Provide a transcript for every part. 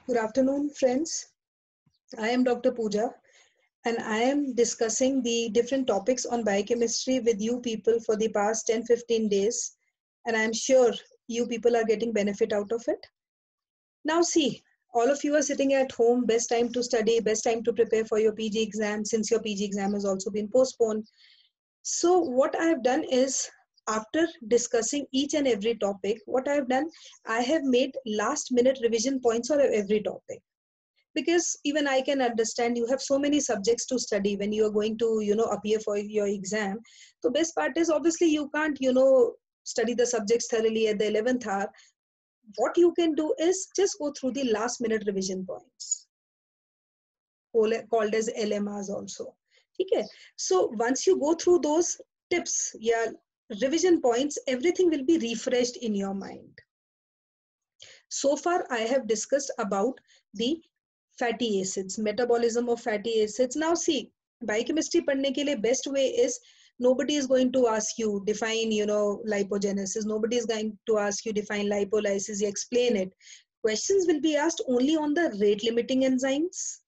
Good afternoon, friends. I am Dr. Pooja, and I am discussing the different topics on biochemistry with you people for the past 10-15 days. And I'm sure you people are getting benefit out of it. Now, see, all of you are sitting at home, best time to study, best time to prepare for your PG exam, since your PG exam has also been postponed. So, what I have done is, after discussing each and every topic, what I have done, I have made last minute revision points for every topic, because even I can understand you have so many subjects to study when you are going to appear for your exam. So best part is, obviously you can't study the subjects thoroughly at the 11th hour. What you can do is just go through the last minute revision points, called as LMRs also. Okay, so once you go through those tips, yeah, revision points, everything will be refreshed in your mind. So far I have discussed about the fatty acids, metabolism of fatty acids. Now see, biochemistry padhne ke liye best way is, nobody is going to ask you define lipogenesis, nobody is going to ask you define lipolysis, you explain it. Questions will be asked only on the rate limiting enzymes,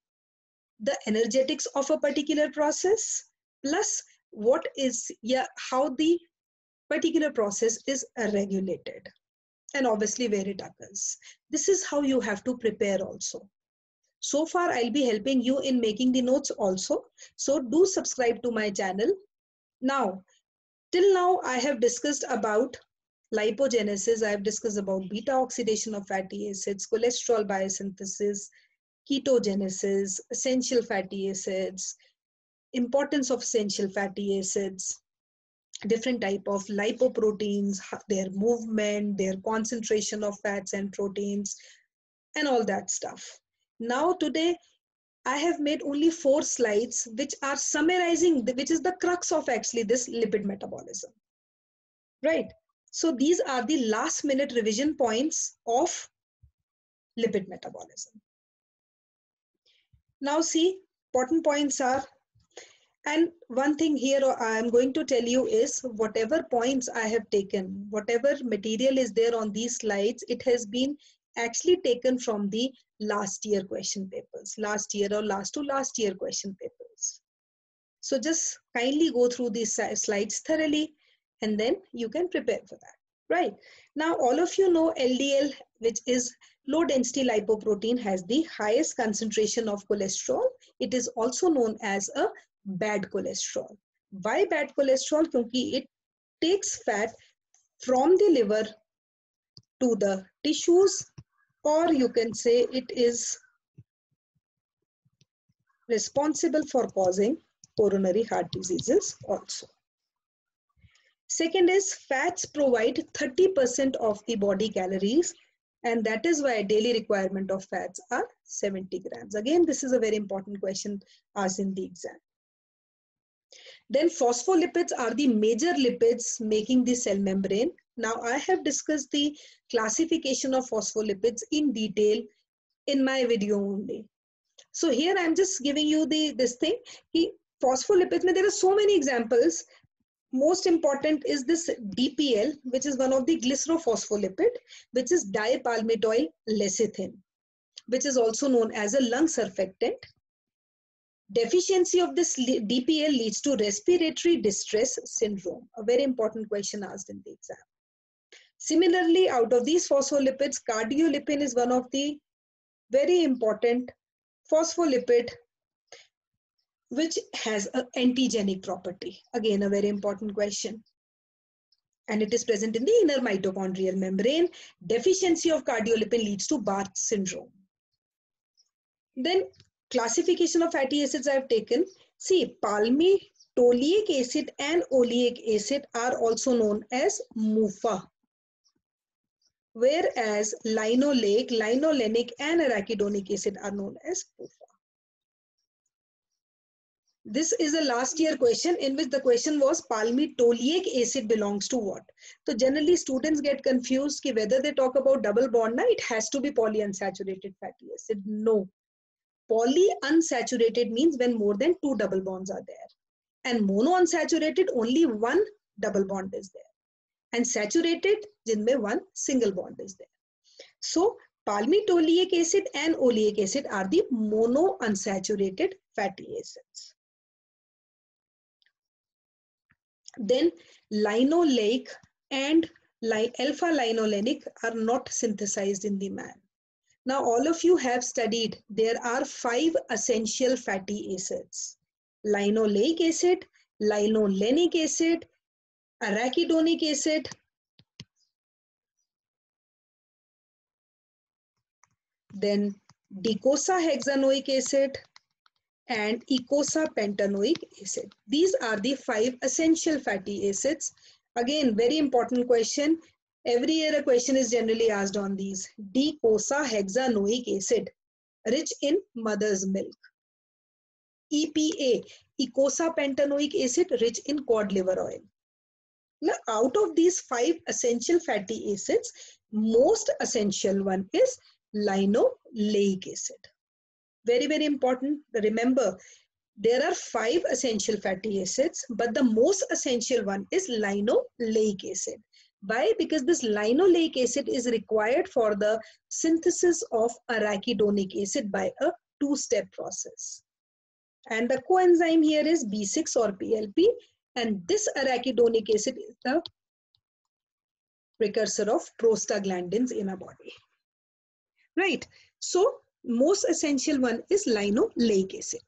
the energetics of a particular process, plus what is, yeah, how the particular process is regulated, and obviously where it occurs. This is how you have to prepare also. So far, I'll be helping you in making the notes also. So do subscribe to my channel. Now, till now, I have discussed about lipogenesis. I have discussed about beta oxidation of fatty acids, cholesterol biosynthesis, ketogenesis, essential fatty acids, importance of essential fatty acids, different type of lipoproteins, their movement, their concentration of fats and proteins, and all that stuff. Now today I have made only 4 slides which are summarizing, which is the crux of actually this lipid metabolism, right? So these are the last minute revision points of lipid metabolism. Now see, important points are, and one thing here I am going to tell you is, whatever points I have taken, whatever material is there on these slides, it has been actually taken from the last year question papers, last year or last to last year question papers. So just kindly go through these slides thoroughly, and then you can prepare for that. Right. Now, all of you know LDL, which is low density lipoprotein, has the highest concentration of cholesterol. It is also known as a bad cholesterol. Why bad cholesterol? Because it takes fat from the liver to the tissues, or you can say it is responsible for causing coronary heart diseases also. Second is, fats provide 30% of the body calories, and that is why daily requirement of fats are 70 grams. Again, this is a very important question asked in the exam. Then phospholipids are the major lipids making the cell membrane. Now I have discussed the classification of phospholipids in detail in my video only. So here I'm just giving you this thing. Phospholipids, there are so many examples. Most important is this DPL, which is one of the glycerophospholipid, which is dipalmitoyl lecithin, which is also known as a lung surfactant. Deficiency of this DPL leads to respiratory distress syndrome, a very important question asked in the exam. Similarly, out of these phospholipids, cardiolipin is one of the very important phospholipid which has an antigenic property. Again, a very important question. And it is present in the inner mitochondrial membrane. Deficiency of cardiolipin leads to Barth syndrome. Then classification of fatty acids I have taken. See, palmitoleic acid and oleic acid are also known as MUFA. Whereas linoleic, linolenic and arachidonic acid are known as PUFA. This is a last year question in which the question was palmitoleic acid belongs to what? So generally students get confused ki whether they talk about double bond, it has to be polyunsaturated fatty acid. No. Polyunsaturated means when more than 2 double bonds are there. And monounsaturated, only 1 double bond is there. And saturated, jinme 1 single bond is there. So Palmitoleic acid and oleic acid are the monounsaturated fatty acids. Then linoleic and alpha-linolenic are not synthesized in the man. Now all of you have studied there are 5 essential fatty acids: linoleic acid, linolenic acid, arachidonic acid, then docosahexaenoic acid, and eicosapentaenoic acid. These are the 5 essential fatty acids. Again, very important question. Every year a question is generally asked on these. Docosahexaenoic acid, rich in mother's milk. EPA, eicosapentaenoic acid, rich in cod liver oil. Now, out of these 5 essential fatty acids, most essential one is linoleic acid. Very, very important. Remember, there are 5 essential fatty acids, but the most essential one is linoleic acid. Why? Because this linoleic acid is required for the synthesis of arachidonic acid by a 2-step process. And the coenzyme here is B6 or PLP, and this arachidonic acid is the precursor of prostaglandins in a body. Right? So, most essential one is linoleic acid.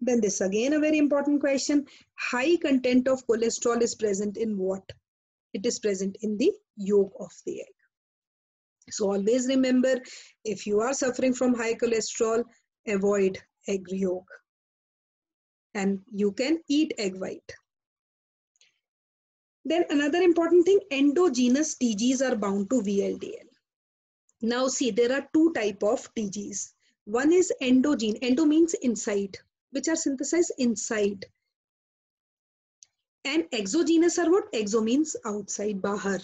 Then this again a very important question. High content of cholesterol is present in what? It is present in the yolk of the egg. So always remember, if you are suffering from high cholesterol, avoid egg yolk. And you can eat egg white. Then another important thing, endogenous TGs are bound to VLDL. Now see, there are 2 types of TGs. One is endogenous. Endo means inside, which are synthesized inside. And exogenous are what? Exo means outside, bahar.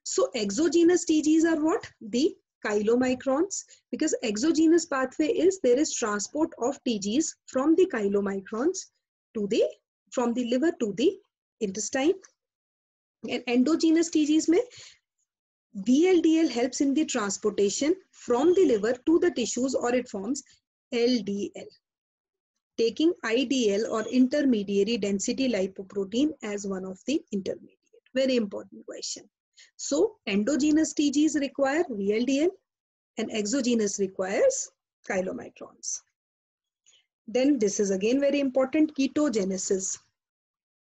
So exogenous TGs are what? The chylomicrons. Because exogenous pathway is there is transport of TGs from the chylomicrons to the, from the liver to the intestine. And endogenous TGs mein VLDL helps in the transportation from the liver to the tissues, or it forms LDL, taking IDL or intermediary density lipoprotein as one of the intermediate. Very important question. So endogenous TGs require VLDL and exogenous requires chylomicrons. Then this is again very important, ketogenesis.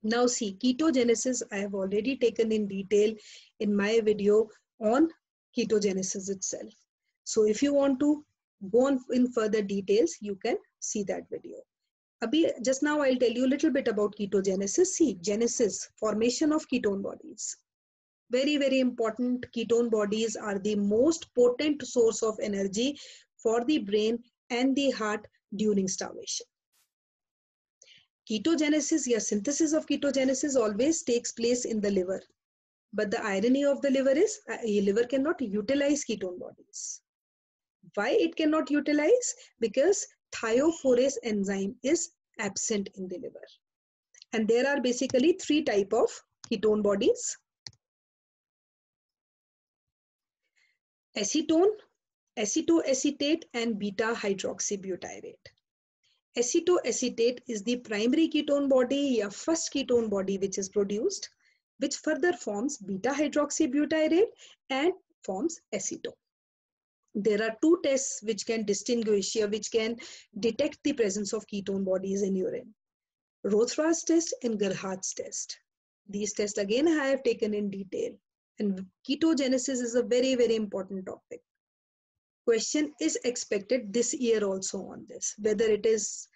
Now see, ketogenesis I have already taken in detail in my video on ketogenesis itself. So if you want to go on in further details, you can see that video. Just now I'll tell you a little bit about ketogenesis. See, genesis, formation of ketone bodies. Very, very important. Ketone bodies are the most potent source of energy for the brain and the heart during starvation. Ketogenesis, yeah, synthesis of ketogenesis always takes place in the liver. But the irony of the liver is, liver cannot utilize ketone bodies. Why it cannot utilize? Because thiophorase enzyme is absent in the liver. And there are basically 3 types of ketone bodies. Acetone, acetoacetate, and beta hydroxybutyrate. Acetoacetate is the primary ketone body, or first ketone body which is produced, which further forms beta hydroxybutyrate and forms acetone. There are 2 tests which can distinguish here, which can detect the presence of ketone bodies in urine. Rothera's test and Gerhardt's test. These tests again I have taken in detail. And ketogenesis is a very, very important topic. Question is expected this year also on this, whether it is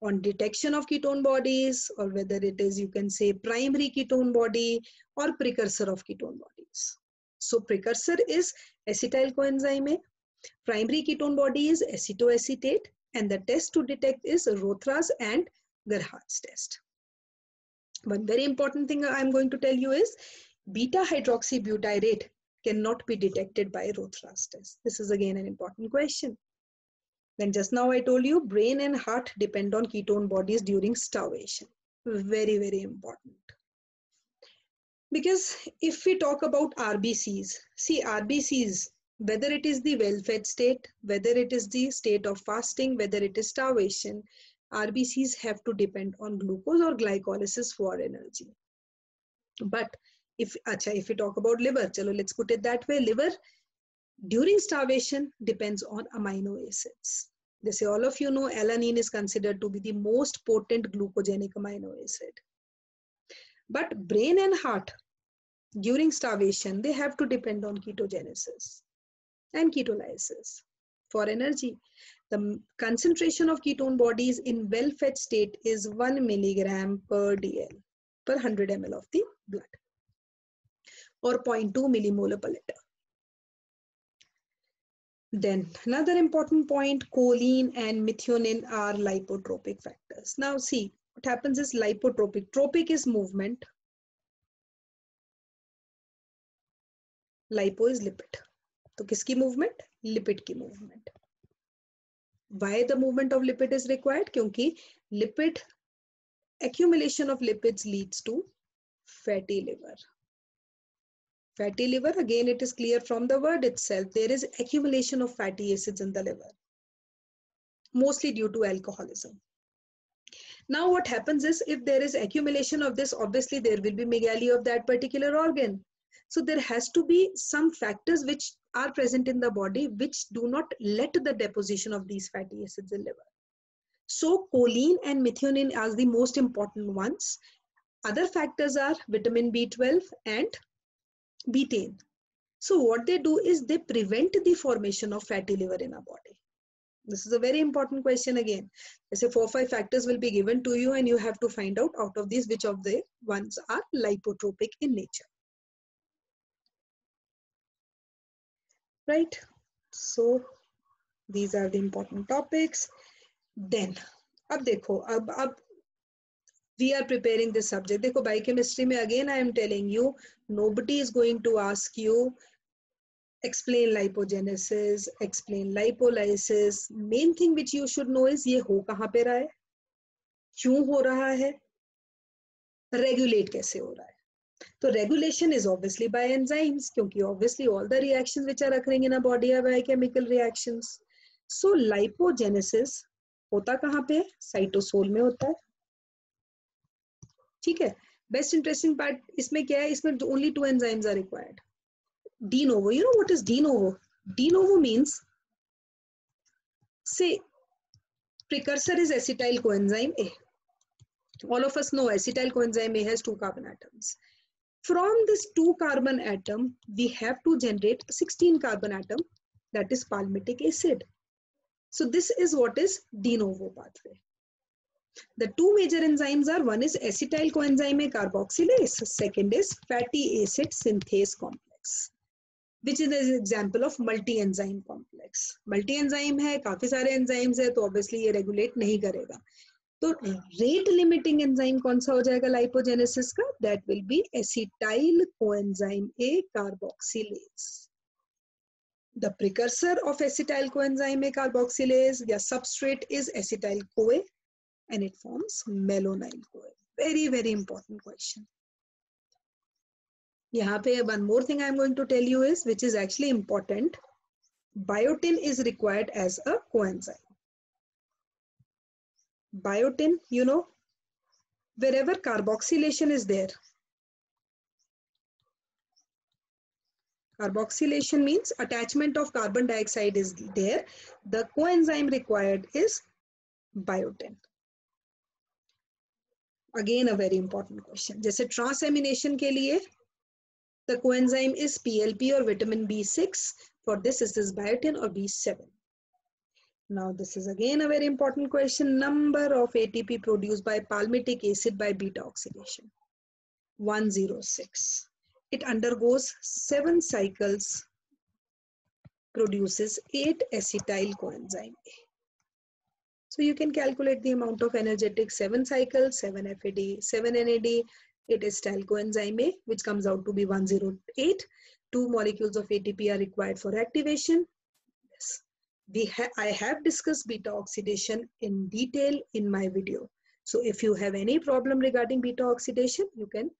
on detection of ketone bodies, or whether it is, you can say, primary ketone body or precursor of ketone bodies. So precursor is acetyl coenzyme A, primary ketone body is acetoacetate, and the test to detect is Rothera's and Gerhardt's test. One very important thing I'm going to tell you is beta hydroxybutyrate cannot be detected by Rothera's test. This is again an important question. Then just now I told you brain and heart depend on ketone bodies during starvation. Very, very important. Because if we talk about RBCs, see RBCs, Whether it is the well-fed state, whether it is the state of fasting, whether it is starvation, RBCs have to depend on glucose or glycolysis for energy. But if we talk about liver, chalo, let's put it that way. Liver during starvation depends on amino acids. They say all of you know alanine is considered to be the most potent glucogenic amino acid. But brain and heart during starvation, they have to depend on ketogenesis and ketolysis for energy. The concentration of ketone bodies in well-fed state is 1 milligram per dl per 100 ml of the blood, or 0.2 millimolar per liter. Then another important point, choline and methionine are lipotropic factors. Now see, what happens is lipotropic. Tropic is movement. Lipo is lipid. तो किसकी movement? Lipid की movement. Why the movement of lipid is required? क्योंकि lipid accumulation of lipids leads to fatty liver. Fatty liver, again it is clear from the word itself, there is accumulation of fatty acids in the liver, mostly due to alcoholism. Now what happens is, if there is accumulation of this, obviously there will be megaly of that particular organ. So there has to be some factors which are present in the body which do not let the deposition of these fatty acids in liver. So choline and methionine are the most important ones. Other factors are vitamin B12 and betaine. So what they do is they prevent the formation of fatty liver in our body. This is a very important question again. I say 4 or 5 factors will be given to you and you have to find out of these which of the ones are lipotropic in nature. Right? So these are the important topics. Then, अब देखो, अब we are preparing this subject. देखो, biochemistry में again I am telling you, nobody is going to ask you explain lipogenesis, explain lipolysis. Main thing which you should know is ये हो कहाँ पे रहा है, क्यों हो रहा है, regulate कैसे हो रहा है. So regulation is obviously by enzymes, क्योंकि obviously all the reactions which are occurring in a body are biochemical reactions. So lipogenesis होता कहाँ पे है? साइटोसोल में होता है. ठीक है. Best interesting part इसमें क्या है? इसमें only 2 enzymes are required. De novo. You know what is de novo? De novo means, say, precursor is acetyl coenzyme A. All of us know acetyl coenzyme A has 2 carbon atoms. From this 2 carbon atom, we have to generate 16 carbon atom, that is palmitic acid. So this is what is de novo pathway. The 2 major enzymes are, one is acetyl coenzyme A carboxylase, second is fatty acid synthase complex, which is an example of multi-enzyme complex. Multi-enzyme है, काफी सारे enzymes है, तो obviously ये regulate नहीं करेगा. तो rate limiting enzyme कौन सा हो जाएगा lipogenesis का? That will be acetyl coenzyme A carboxylase. The precursor of acetyl coenzyme A carboxylase या substrate is acetyl CoA and it forms malonyl CoA. Very, very important question. यहाँ पे one more thing I am going to tell you is, which is actually important, biotin is required as a coenzyme. Biotin, you know, wherever carboxylation is there, carboxylation means attachment of carbon dioxide is there, the coenzyme required is biotin. Again a very important question. जैसे transamination के लिए the coenzyme is PLP or vitamin B6. For this is biotin or B7. Now this is again a very important question. Number of ATP produced by palmitic acid by beta oxidation. 106. It undergoes 7 cycles, produces 8 acetyl coenzyme A. So you can calculate the amount of energetic 7 cycles, 7 FAD, 7 NAD, 8 acetyl coenzyme A, which comes out to be 108. 2 molecules of ATP are required for activation. Yes. I have discussed beta oxidation in detail in my video. So if you have any problem regarding beta oxidation, you can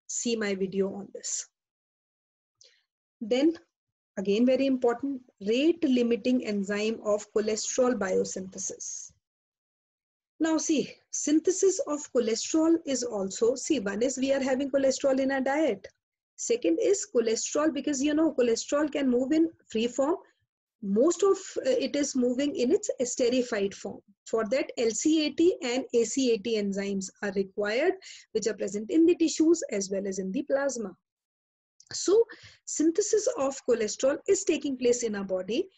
see my video on this. Then Again, very important, rate limiting enzyme of cholesterol biosynthesis. Now see, synthesis of cholesterol is also, see, one is we are having cholesterol in our diet. Second is cholesterol, because you know cholesterol can move in free form. Most of it is moving in its esterified form. For that, LCAT and ACAT enzymes are required, which are present in the tissues as well as in the plasma. So synthesis of cholesterol is taking place in our body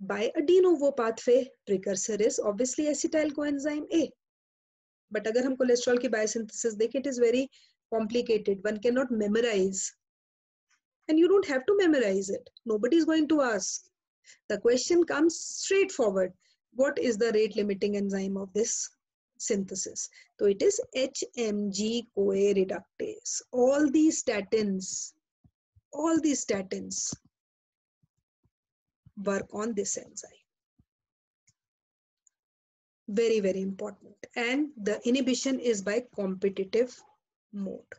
by a de novo pathway. Precursor is obviously acetyl coenzyme A. But agar hum cholesterol ki biosynthesis dekhe, it is very complicated. One cannot memorize. And you don't have to memorize it. Nobody is going to ask. The question comes straightforward. What is the rate limiting enzyme of this synthesis? So it is HMG-CoA reductase. All these statins work on this enzyme. Very, very important. And the inhibition is by competitive mode.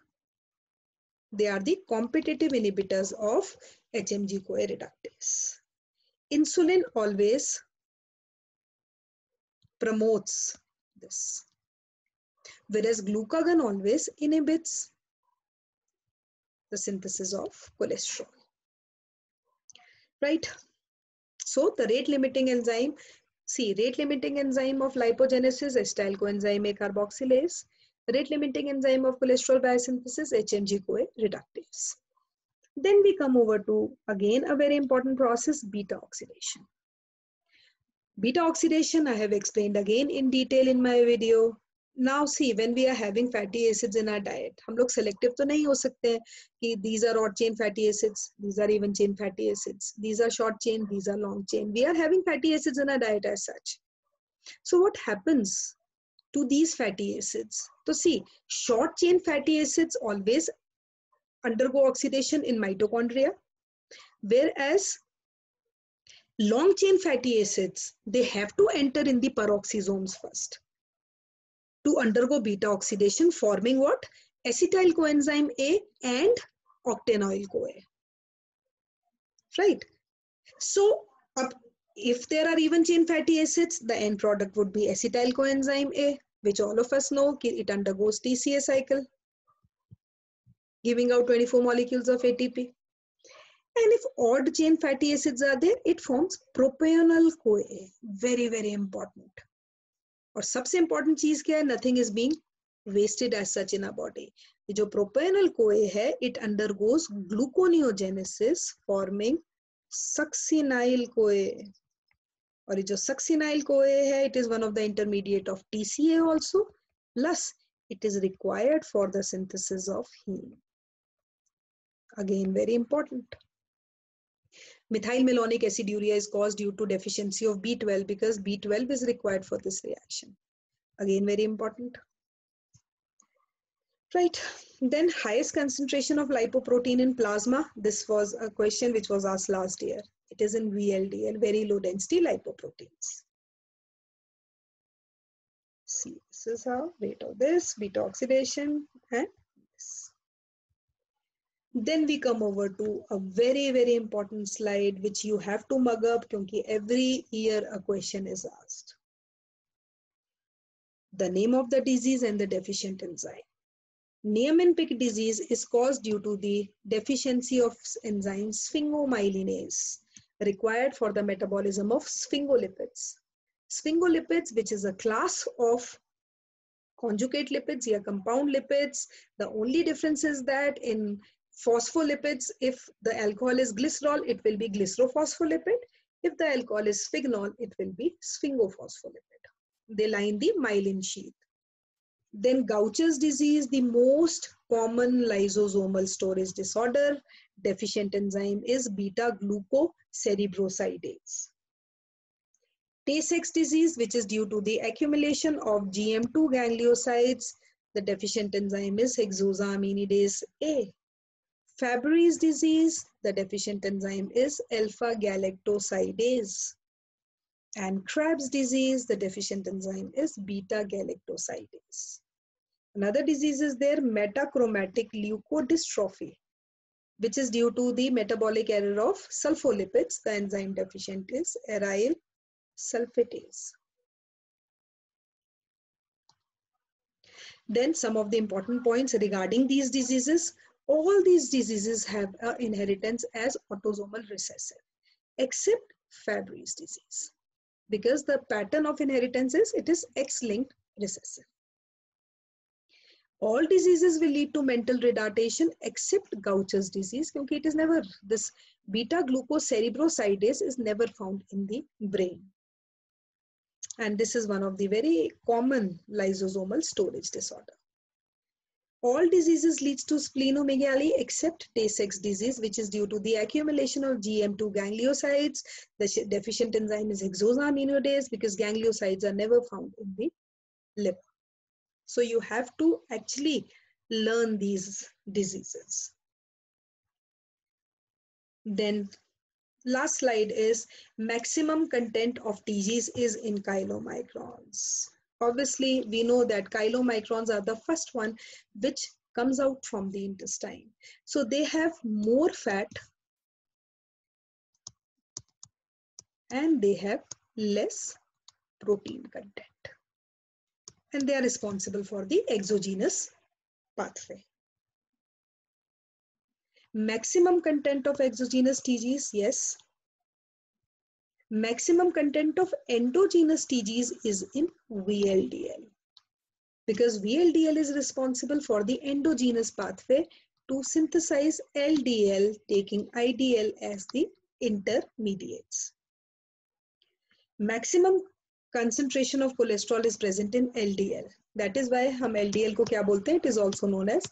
They are the competitive inhibitors of HMG-CoA reductase. Insulin always promotes this, whereas glucagon always inhibits the synthesis of cholesterol. Right? So the rate limiting enzyme, see, rate limiting enzyme of lipogenesis, acetyl coenzyme A carboxylase. Rate limiting enzyme of cholesterol biosynthesis, HMG-CoA reductase. Then we come over to, again, a very important process, beta oxidation. Beta oxidation I have explained again in detail in my video. Now see, when we are having fatty acids in our diet, हम लोग selective तो नहीं हो सकते हैं कि these are odd chain fatty acids, these are even chain fatty acids, these are short chain, these are long chain. We are having fatty acids in our diet as such. So what happens to these fatty acids? So see, short chain fatty acids always undergo oxidation in mitochondria, whereas long chain fatty acids, they have to enter in the peroxisomes first to undergo beta oxidation, forming what? Acetyl coenzyme A and octanoyl CoA. Right? So if there are even chain fatty acids, the end product would be acetyl coenzyme A, which all of us know it undergoes TCA cycle, giving out 24 molecules of ATP. And if odd chain fatty acids are there, it forms propionyl CoA. Very, very important. और सबसे important चीज क्या है? Nothing is being wasted as such in our body. ये जो propionyl CoA है, it undergoes gluconeogenesis, forming succinyl CoA. और ये जो succinyl CoA है, it is one of the intermediate of TCA also. Plus, it is required for the synthesis of heme. Again, very important. Methyl malonic aciduria is caused due to deficiency of B12 because B12 is required for this reaction. Again, very important. Right. Then highest concentration of lipoprotein in plasma. This was a question which was asked last year. It is in VLDL, very low density lipoproteins. See, this is how rate of this, beta oxidation, and this. Then we come over to a very, very important slide which you have to mug up because every year a question is asked. The name of the disease and the deficient enzyme. Niemann-Pick disease is caused due to the deficiency of enzyme sphingomyelinase required for the metabolism of sphingolipids. Sphingolipids, which is a class of conjugate lipids or compound lipids. The only difference is that in phospholipids, if the alcohol is glycerol, it will be glycerophospholipid. If the alcohol is sphignol, it will be sphingophospholipid. They line the myelin sheath. Then Gaucher's disease, the most common lysosomal storage disorder. Deficient enzyme is beta-glucocerebrosidase. Tay-Sachs disease, which is due to the accumulation of GM2 gangliosides. The deficient enzyme is hexosaminidase A. Fabry's disease, the deficient enzyme is alpha-galactosidase. And Krabs disease, the deficient enzyme is beta-galactosidase. Another disease is there, metachromatic leukodystrophy. which is due to the metabolic error of sulfolipids. The enzyme deficient is aryl sulfatase. Then some of the important points regarding these diseases. All these diseases have an inheritance as autosomal recessive, except Fabry's disease, because the pattern of inheritance is it is X-linked recessive. All diseases will lead to mental retardation except Gaucher's disease, because it is never, this beta glucocerebrosidase is never found in the brain. And this is one of the very common lysosomal storage disorder. All diseases leads to splenomegaly except Tay-Sachs disease, which is due to the accumulation of GM2 gangliosides. The deficient enzyme is hexosaminidase, because gangliosides are never found in the liver. So you have to actually learn these diseases. Then last slide is maximum content of TGs is in chylomicrons. Obviously, we know that chylomicrons are the first one which comes out from the intestine. So they have more fat and they have less protein content. And they are responsible for the exogenous pathway. Maximum content of exogenous TGs, yes. Maximum content of endogenous TGs is in VLDL, because VLDL is responsible for the endogenous pathway to synthesize LDL, taking IDL as the intermediates. Maximum concentration of cholesterol is present in LDL. That is why हम LDL को क्या बोलते हैं? It is also known as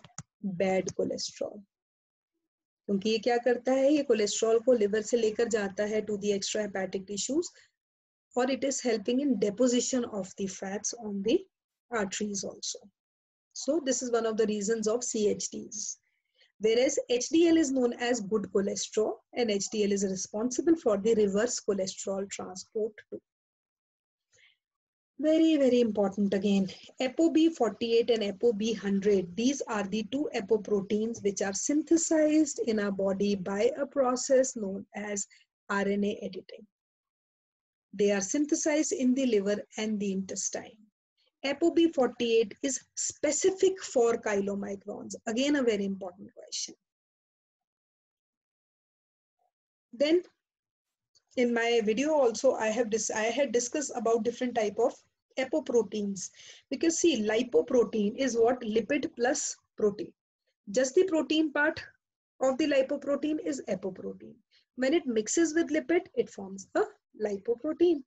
bad cholesterol. क्योंकि ये क्या करता है? ये कोलेस्ट्रॉल को लिवर से लेकर जाता है to the extrahepatic tissues, or it is helping in deposition of the fats on the arteries also. So this is one of the reasons of CHDs. Whereas HDL is known as good cholesterol, and HDL is responsible for the reverse cholesterol transport too. Very, very important again. ApoB48 and ApoB100, these are the two apoproteins which are synthesized in our body by a process known as RNA editing. They are synthesized in the liver and the intestine. ApoB48 is specific for chylomicrons. Again, a very important question. Then in my video also, I had discussed about different type of apoproteins, because see, lipoprotein is what? Lipid plus protein. Just the protein part of the lipoprotein is apoprotein. When it mixes with lipid, it forms a lipoprotein.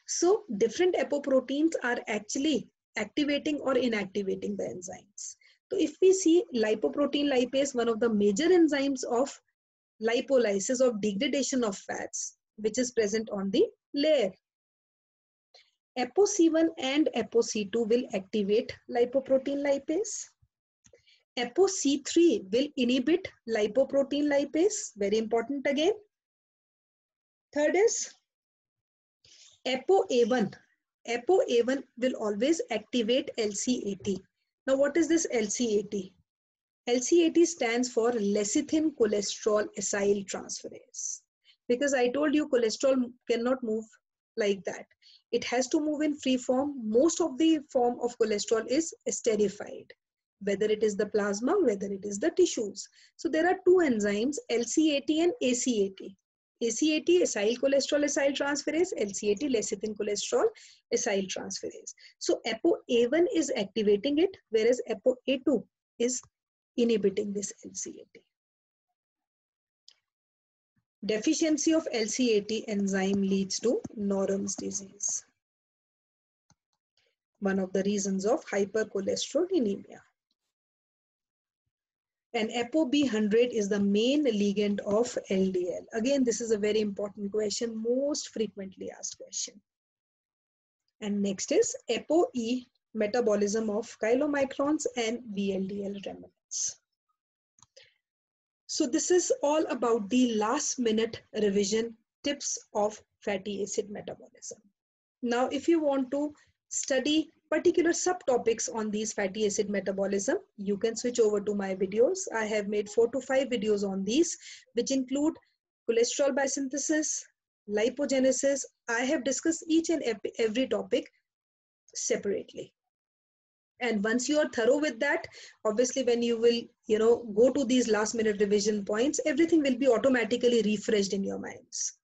So different apoproteins are actually activating or inactivating the enzymes. So if we see lipoprotein lipase, one of the major enzymes of lipolysis, of degradation of fats, which is present on the layer. ApoC1 and ApoC2 will activate lipoprotein lipase. ApoC3 will inhibit lipoprotein lipase. Very important again. Third is ApoA1. ApoA1 will always activate LCAT. Now what is this LCAT? LCAT stands for lecithin cholesterol acyl transferase. Because I told you cholesterol cannot move like that. It has to move in free form. Most of the form of cholesterol is esterified, whether it is the plasma, whether it is the tissues. So there are two enzymes, LCAT and ACAT. ACAT, acyl cholesterol acyl transferase, LCAT, lecithin cholesterol acyl transferase. So ApoA1 is activating it, whereas ApoA2 is inhibiting this LCAT. Deficiency of LCAT enzyme leads to Norham's disease, one of the reasons of hypercholesterolemia. And ApoB100 is the main ligand of LDL. Again, this is a very important question, most frequently asked question. And next is ApoE, metabolism of chylomicrons, and VLDL remnants. So this is all about the last minute revision tips of fatty acid metabolism. Now, if you want to study particular subtopics on these fatty acid metabolism, you can switch over to my videos. I have made 4 to 5 videos on these, which include cholesterol biosynthesis, lipogenesis. I have discussed each and every topic separately. And once you are thorough with that, obviously when you will, go to these last minute revision points, everything will be automatically refreshed in your minds.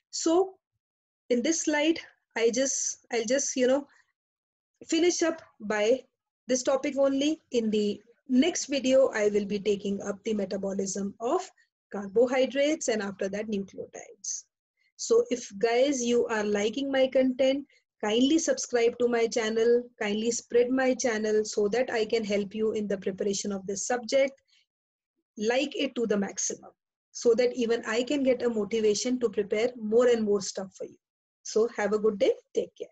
So in this slide, I'll just, finish up by this topic only. In the next video, I will be taking up the metabolism of carbohydrates and after that nucleotides. So if guys, you are liking my content, kindly subscribe to my channel, kindly spread my channel so that I can help you in the preparation of this subject. Like it to the maximum so that even I can get a motivation to prepare more and more stuff for you. So have a good day. Take care.